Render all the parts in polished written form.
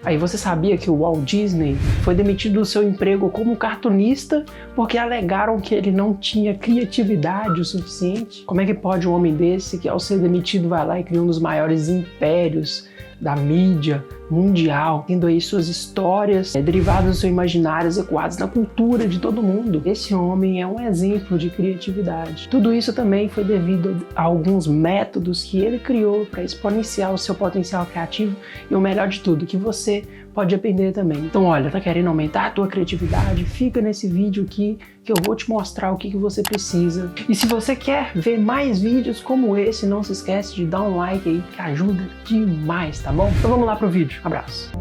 Aí você sabia que o Walt Disney foi demitido do seu emprego como cartunista porque alegaram que ele não tinha criatividade o suficiente? Como é que pode um homem desse, que ao ser demitido vai lá e cria um dos maiores impérios da mídia mundial, tendo aí suas histórias derivadas do seu imaginário, ecoadas na cultura de todo mundo? Esse homem é um exemplo de criatividade. Tudo isso também foi devido a alguns métodos que ele criou para exponenciar o seu potencial criativo e o melhor de tudo, que você pode aprender também. Então olha, tá querendo aumentar a tua criatividade? Fica nesse vídeo aqui que eu vou te mostrar o que você precisa. E se você quer ver mais vídeos como esse, não se esquece de dar um like aí, que ajuda demais, tá bom? Então vamos lá pro vídeo. Abraço!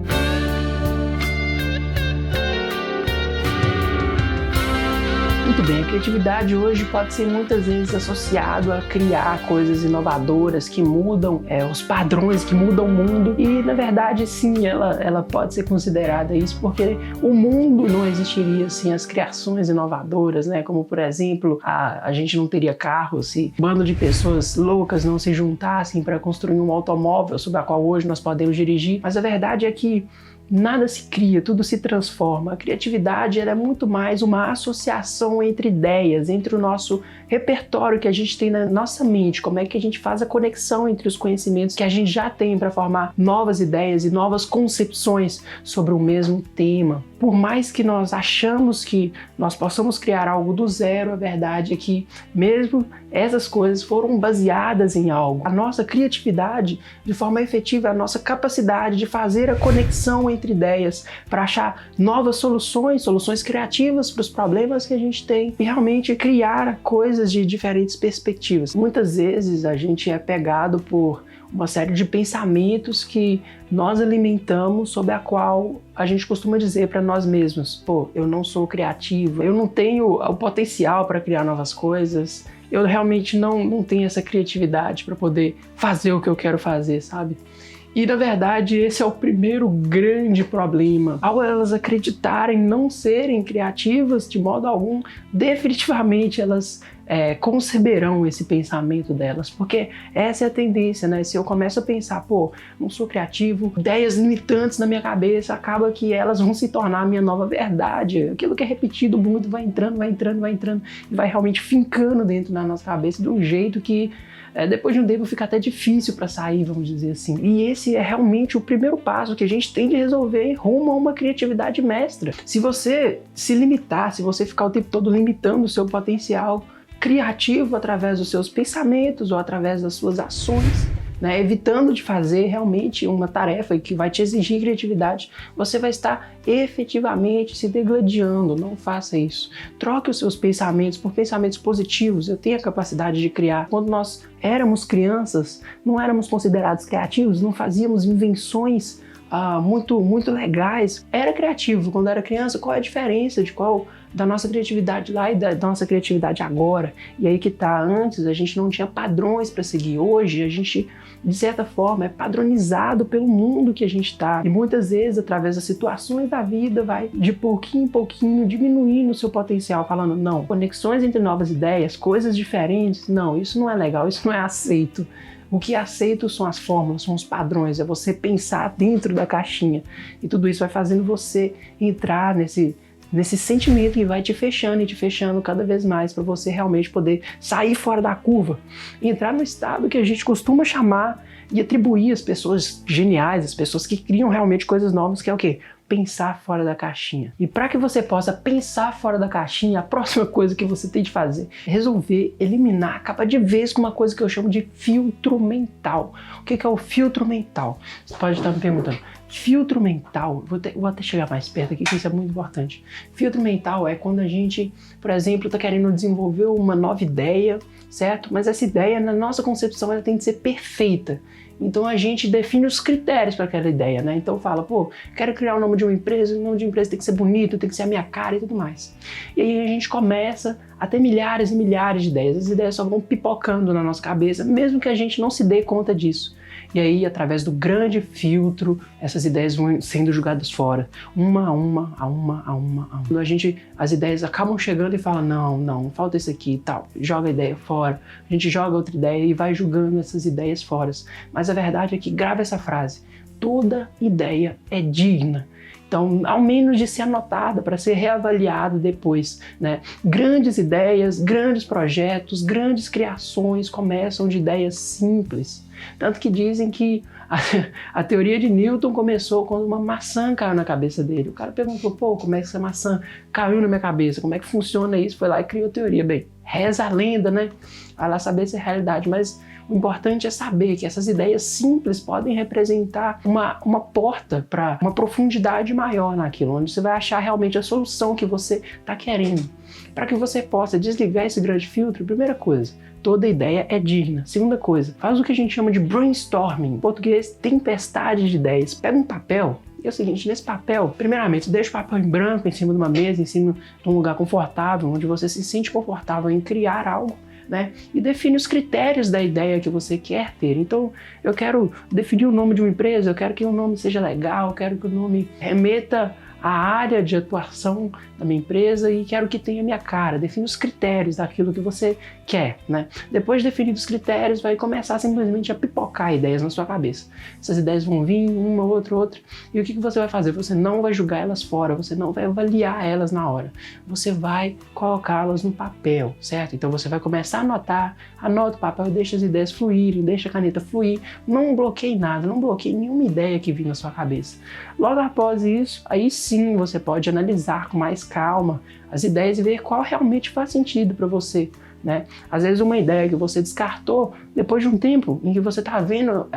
Muito bem, a criatividade hoje pode ser muitas vezes associado a criar coisas inovadoras que mudam os padrões, que mudam o mundo, e na verdade sim, ela pode ser considerada isso, porque o mundo não existiria sem as criações inovadoras, né? Como por exemplo, a gente não teria carro se um bando de pessoas loucas não se juntassem para construir um automóvel sobre a qual hoje nós podemos dirigir, mas a verdade é que nada se cria, tudo se transforma. A criatividade ela é muito mais uma associação entre ideias, entre o nosso repertório que a gente tem na nossa mente, como é que a gente faz a conexão entre os conhecimentos que a gente já tem para formar novas ideias e novas concepções sobre o mesmo tema. Por mais que nós achamos que nós possamos criar algo do zero, a verdade é que mesmo essas coisas foram baseadas em algo. A nossa criatividade, de forma efetiva, é a nossa capacidade de fazer a conexão entre ideias para achar novas soluções criativas para os problemas que a gente tem e realmente criar coisas de diferentes perspectivas. Muitas vezes a gente é pegado por uma série de pensamentos que nós alimentamos, sobre a qual a gente costuma dizer para nós mesmos: pô, eu não sou criativo, eu não tenho o potencial para criar novas coisas, eu realmente não tenho essa criatividade para poder fazer o que eu quero fazer, sabe? E na verdade esse é o primeiro grande problema. Ao elas acreditarem não serem criativas de modo algum, definitivamente elas conceberão esse pensamento delas, porque essa é a tendência, né? Se eu começo a pensar, pô, não sou criativo, ideias limitantes na minha cabeça, acaba que elas vão se tornar a minha nova verdade. Aquilo que é repetido muito vai entrando e vai realmente fincando dentro da nossa cabeça de um jeito que depois de um tempo fica até difícil para sair, vamos dizer assim. E esse é realmente o primeiro passo que a gente tem de resolver em rumo a uma criatividade mestra. Se você se limitar, se você ficar o tempo todo limitando o seu potencial criativo através dos seus pensamentos ou através das suas ações, né, evitando de fazer realmente uma tarefa que vai te exigir criatividade, você vai estar efetivamente se degladiando. Não faça isso. Troque os seus pensamentos por pensamentos positivos. Eu tenho a capacidade de criar. Quando nós éramos crianças, não éramos considerados criativos, não fazíamos invenções muito legais. Era criativo quando era criança. Qual é a diferença da nossa criatividade lá e da nossa criatividade agora? E aí que tá, antes a gente não tinha padrões para seguir. Hoje a gente, de certa forma, é padronizado pelo mundo que a gente tá. E muitas vezes, através das situações da vida, vai de pouquinho em pouquinho diminuindo o seu potencial, falando, não, conexões entre novas ideias, coisas diferentes, não, isso não é legal, isso não é aceito. O que é aceito são as fórmulas, são os padrões, é você pensar dentro da caixinha. E tudo isso vai fazendo você entrar nesse sentimento que vai te fechando e te fechando cada vez mais para você realmente poder sair fora da curva, entrar no estado que a gente costuma chamar e atribuir às pessoas geniais, as pessoas que criam realmente coisas novas, que é o quê? Pensar fora da caixinha. E para que você possa pensar fora da caixinha, a próxima coisa que você tem de fazer é resolver eliminar, acabar de vez com uma coisa que eu chamo de filtro mental. O que é o filtro mental? Você pode estar me perguntando. Filtro mental, vou até chegar mais perto aqui, que isso é muito importante. Filtro mental é quando a gente, por exemplo, está querendo desenvolver uma nova ideia, certo? Mas essa ideia, na nossa concepção, ela tem que ser perfeita. Então a gente define os critérios para aquela ideia, né? Então fala, pô, quero criar o nome de uma empresa, o nome de uma empresa tem que ser bonito, tem que ser a minha cara e tudo mais. E aí a gente começa a ter milhares e milhares de ideias. As ideias só vão pipocando na nossa cabeça, mesmo que a gente não se dê conta disso. E aí, através do grande filtro, essas ideias vão sendo jogadas fora, uma a uma. Quando as ideias acabam chegando e falam, não, falta isso aqui e tal, joga a ideia fora, a gente joga outra ideia e vai jogando essas ideias fora. Mas a verdade é que, grava essa frase, toda ideia é digna. Então, ao menos de ser anotada para ser reavaliado depois, né? Grandes ideias, grandes projetos, grandes criações começam de ideias simples. Tanto que dizem que a teoria de Newton começou quando uma maçã caiu na cabeça dele. O cara perguntou, pô, como é que essa maçã caiu na minha cabeça? Como é que funciona isso? Foi lá e criou a teoria. Bem, reza a lenda, né? Vai lá saber se é realidade, mas o importante é saber que essas ideias simples podem representar uma porta para uma profundidade maior naquilo, onde você vai achar realmente a solução que você está querendo. Para que você possa desligar esse grande filtro, primeira coisa, toda ideia é digna. Segunda coisa, faz o que a gente chama de brainstorming, em português, tempestade de ideias. Pega um papel. E é o seguinte, nesse papel, primeiramente, deixa o papel em branco em cima de uma mesa, em cima de um lugar confortável, onde você se sente confortável em criar algo, né? E define os critérios da ideia que você quer ter. Então, eu quero definir o nome de uma empresa, eu quero que o nome seja legal, eu quero que o nome remeta à área de atuação da minha empresa e quero que tenha minha cara. Define os critérios daquilo que você quer, né? Depois de definir os critérios, vai começar simplesmente a pipocar ideias na sua cabeça. Essas ideias vão vir, uma, outra, e o que você vai fazer? Você não vai julgar elas fora, você não vai avaliar elas na hora. Você vai colocá-las no papel, certo? Então você vai começar a anotar, anota o papel, deixa as ideias fluírem, deixa a caneta fluir, não bloqueie nada, não bloqueie nenhuma ideia que vir na sua cabeça. Logo após isso, aí sim você pode analisar com mais calma as ideias e ver qual realmente faz sentido para você, né? Às vezes uma ideia que você descartou, depois de um tempo em que você está vendo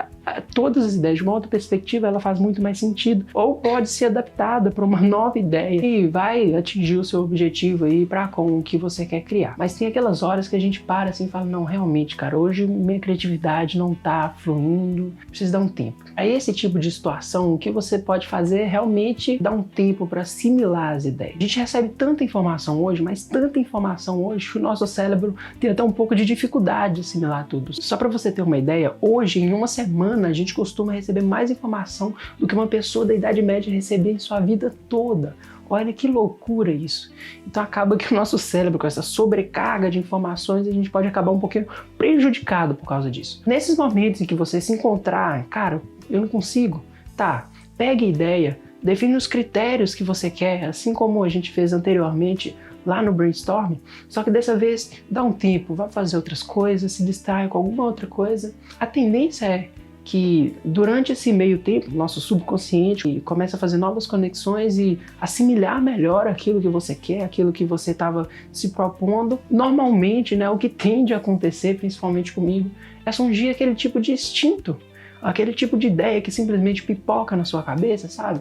todas as ideias de uma outra perspectiva, ela faz muito mais sentido. Ou pode ser adaptada para uma nova ideia e vai atingir o seu objetivo aí para com o que você quer criar. Mas tem aquelas horas que a gente para assim e fala, não, realmente, cara, hoje minha criatividade não está fluindo, preciso dar um tempo. Aí esse tipo de situação, o que você pode fazer é realmente dar um tempo para assimilar as ideias. A gente recebe tanta informação hoje, mas tanta informação hoje que o nosso cérebro tem até um pouco de dificuldade de assimilar tudo. Só para você ter uma ideia, hoje, em uma semana, a gente costuma receber mais informação do que uma pessoa da Idade Média recebia em sua vida toda. Olha que loucura isso. Então acaba que o nosso cérebro, com essa sobrecarga de informações, a gente pode acabar um pouquinho prejudicado por causa disso. Nesses momentos em que você se encontrar, cara, eu não consigo, tá, pegue a ideia, define os critérios que você quer, assim como a gente fez anteriormente lá no brainstorming, só que dessa vez dá um tempo, vá fazer outras coisas, se distraia com alguma outra coisa. A tendência é que durante esse meio tempo, nosso subconsciente começa a fazer novas conexões e assimilar melhor aquilo que você quer, aquilo que você estava se propondo. Normalmente, né, o que tende a acontecer, principalmente comigo, é surgir aquele tipo de instinto, aquele tipo de ideia que simplesmente pipoca na sua cabeça, sabe?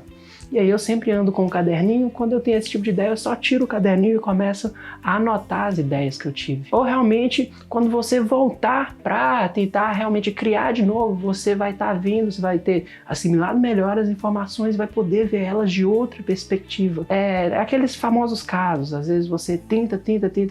E aí eu sempre ando com um caderninho, quando eu tenho esse tipo de ideia eu só tiro o caderninho e começo a anotar as ideias que eu tive. Ou realmente, quando você voltar para tentar realmente criar de novo, você vai estar vendo, você vai ter assimilado melhor as informações e vai poder ver elas de outra perspectiva. É aqueles famosos casos, às vezes você tenta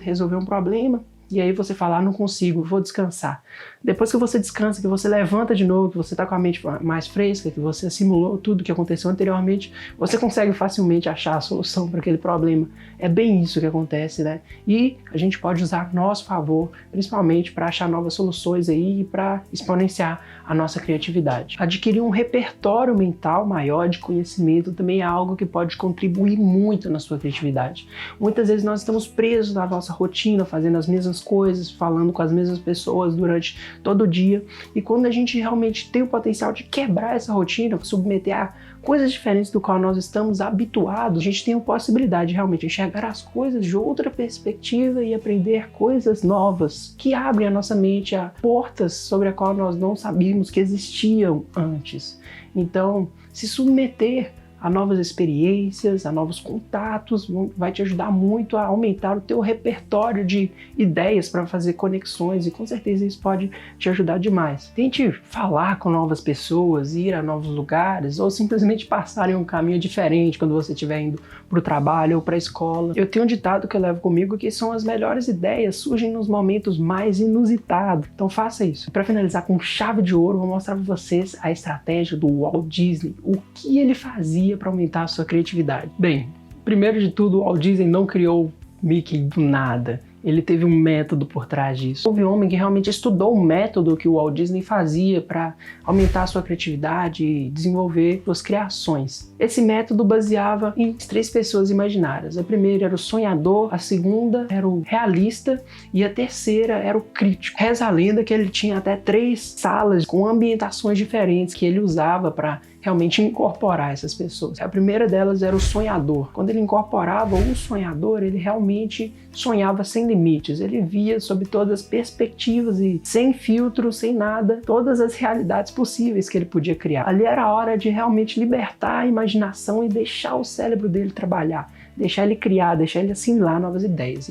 resolver um problema, e aí você fala, não consigo, vou descansar. Depois que você descansa, que você levanta de novo, que você está com a mente mais fresca, que você assimilou tudo que aconteceu anteriormente, você consegue facilmente achar a solução para aquele problema. É bem isso que acontece, né? E a gente pode usar a nosso favor, principalmente para achar novas soluções aí e para exponenciar a nossa criatividade. Adquirir um repertório mental maior de conhecimento também é algo que pode contribuir muito na sua criatividade. Muitas vezes nós estamos presos na nossa rotina, fazendo as mesmas coisas, falando com as mesmas pessoas durante todo o dia, e quando a gente realmente tem o potencial de quebrar essa rotina, submeter a coisas diferentes do qual nós estamos habituados, a gente tem a possibilidade de realmente enxergar as coisas de outra perspectiva e aprender coisas novas que abrem a nossa mente a portas sobre a qual nós não sabíamos que existiam antes. Então, se submeter a novas experiências, a novos contatos, vai te ajudar muito a aumentar o teu repertório de ideias para fazer conexões, e com certeza isso pode te ajudar demais. Tente falar com novas pessoas, ir a novos lugares, ou simplesmente passar em um caminho diferente quando você estiver indo para o trabalho ou para a escola. Eu tenho um ditado que eu levo comigo que são as melhores ideias surgem nos momentos mais inusitados. Então faça isso. Para finalizar com chave de ouro, vou mostrar para vocês a estratégia do Walt Disney, o que ele fazia para aumentar a sua criatividade. Bem, primeiro de tudo, o Walt Disney não criou Mickey do nada. ele teve um método por trás disso. Houve um homem que realmente estudou o método que o Walt Disney fazia para aumentar a sua criatividade e desenvolver suas criações. Esse método baseava em 3 pessoas imaginárias. A primeira era o sonhador, a segunda era o realista e a terceira era o crítico. Reza a lenda que ele tinha até 3 salas com ambientações diferentes que ele usava para realmente incorporar essas pessoas. A primeira delas era o sonhador. Quando ele incorporava o sonhador, ele realmente sonhava sem limites. Ele via sob todas as perspectivas e sem filtro, sem nada, todas as realidades possíveis que ele podia criar. Ali era a hora de realmente libertar a imaginação e deixar o cérebro dele trabalhar, deixar ele criar, deixar ele assimilar novas ideias.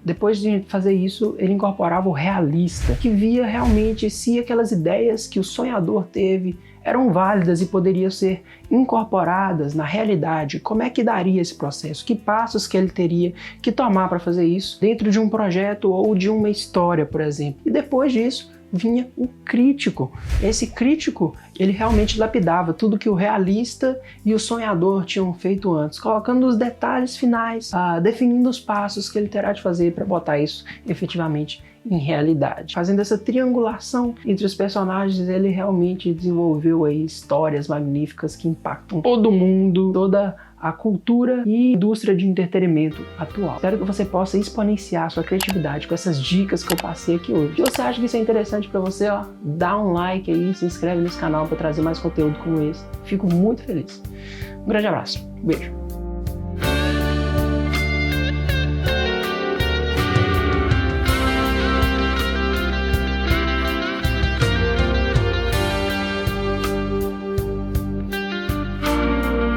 Depois de fazer isso, ele incorporava o realista, que via realmente se aquelas ideias que o sonhador teve eram válidas e poderiam ser incorporadas na realidade. Como é que daria esse processo? Que passos que ele teria que tomar para fazer isso dentro de um projeto ou de uma história, por exemplo. E depois disso, vinha o crítico. Esse crítico, ele realmente lapidava tudo que o realista e o sonhador tinham feito antes, colocando os detalhes finais, definindo os passos que ele terá de fazer para botar isso efetivamente em realidade. Fazendo essa triangulação entre os personagens, ele realmente desenvolveu aí histórias magníficas que impactam todo mundo, toda a cultura e indústria de entretenimento atual. Espero que você possa exponenciar sua criatividade com essas dicas que eu passei aqui hoje. Se você acha que isso é interessante para você, dá um like aí, se inscreve nesse canal para trazer mais conteúdo como esse. Fico muito feliz. Um grande abraço. Beijo.